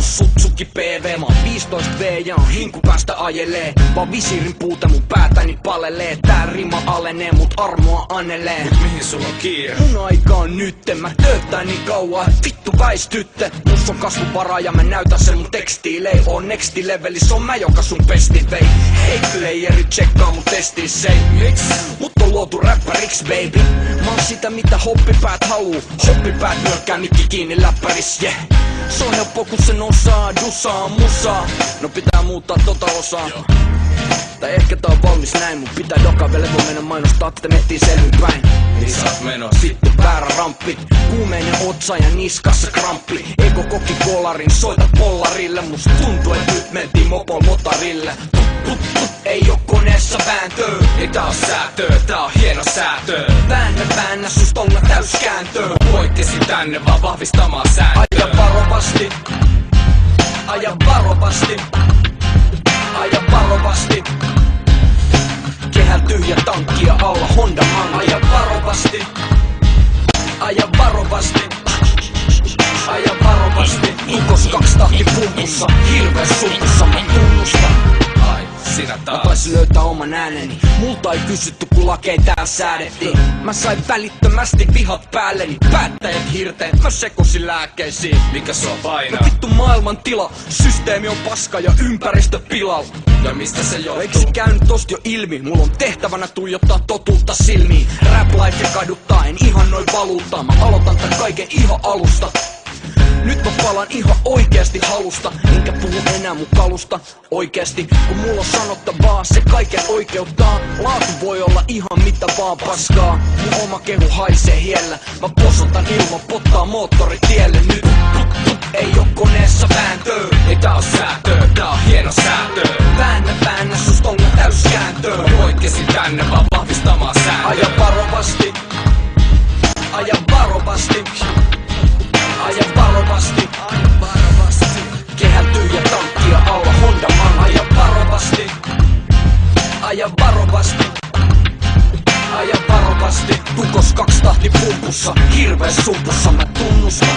on Suzuki PV. Mä oon 15V ja on hinku päästä ajelee. Vaan visiirin puute mun päätäni palelee. Tää rima alenee mut armoa anelee. Mut mihin sulla on kiire? Mun aika on nytten, mä tööttään niin kauan, vittu väistytte. Mus on kasvuvaraa ja mä näytän sen mun tekstiilei. On nexti leveli, se on mä joka sun pesti vei. Hei playeri, tsekkaa mun testiin sei. Miksi? Mut on luotu räppäriksi baby. Mä oon sitä mitä hoppipäät haluu. Hoppipäät nyökkää mikki kiinni läppäris, yeah. Se on helppo kun sen osaa, dusaa, musaa. No pitää muuttaa tota osaa. Tai ehkä tää on valmis näin, mun pitää joka levy mennä mainostaa, että mettiin selvinpäin. Niin sä oot menossa. Sitten väärä ramppi, kuumeinen otsa ja niskassa kramppi. Ego koki kolarin, soita pollarille. Musta tuntuu et nyt mentiin mopol motarille. Ei oo koneessa vääntöö. Ei tää on säätöö, tää on hieno säätöö. Väännä sus tonga täyskääntöö. Poikkesi tänne vaan vahvistamaan sääntöä. Aja varovasti. Aja varovasti. Aja varovasti. Kehä tyhjä tankkia alla Honda Man. Aja varovasti. Aja varovasti. Aja varovasti. Ukos 2 tahti pumpussa. Hirveä supussa mä tunnustan. Ai, sinä Mä taas. taisin löytää oman ääneni. Multa ei kysytty kun lakei täällä säädettiin. Mä sain välittömästi vihat päälleni. Päättäjät hirteen, mä sekosin lääkkeisiin. Mikä sua painaa? No vittu maailman tila. Systeemi on paska ja ympäristö pilalla. Ja mistä se Eikö johtuu? se käynyt tosta jo ilmi? Mulla on tehtävänä tuijottaa totuutta silmiin. Rap life kaduttaa, en ihan noin valuuttaa. Mä aloitan tän kaiken ihan alusta. Nyt mä palaan ihan oikeasti halusta. Enkä puhu enää mun kalusta oikeasti. Kun mulla on sanottavaa, se kaiken oikeuttaa. Laatu voi olla ihan mitä vaan paskaa. Mun oma kehu haisee hiellä. Mä posotan ilman pottaa moottoritielle nyt. Ei oo koneessa vääntöö. Ei tää on säätöö, tää on hieno säätöö. Väännä sus tonga täyskääntöö. Poikkesi tänne vaan vahvistamaan sääntöä. Aja varovasti. Aja varovasti. Aja varovasti. Kehä tyhjä tankkia alla Honda Man. Aja varovasti. Aja varovasti. Aja varovasti. Tukos 2 tahti pumpussa. Hirveä supussa mä tunnustan.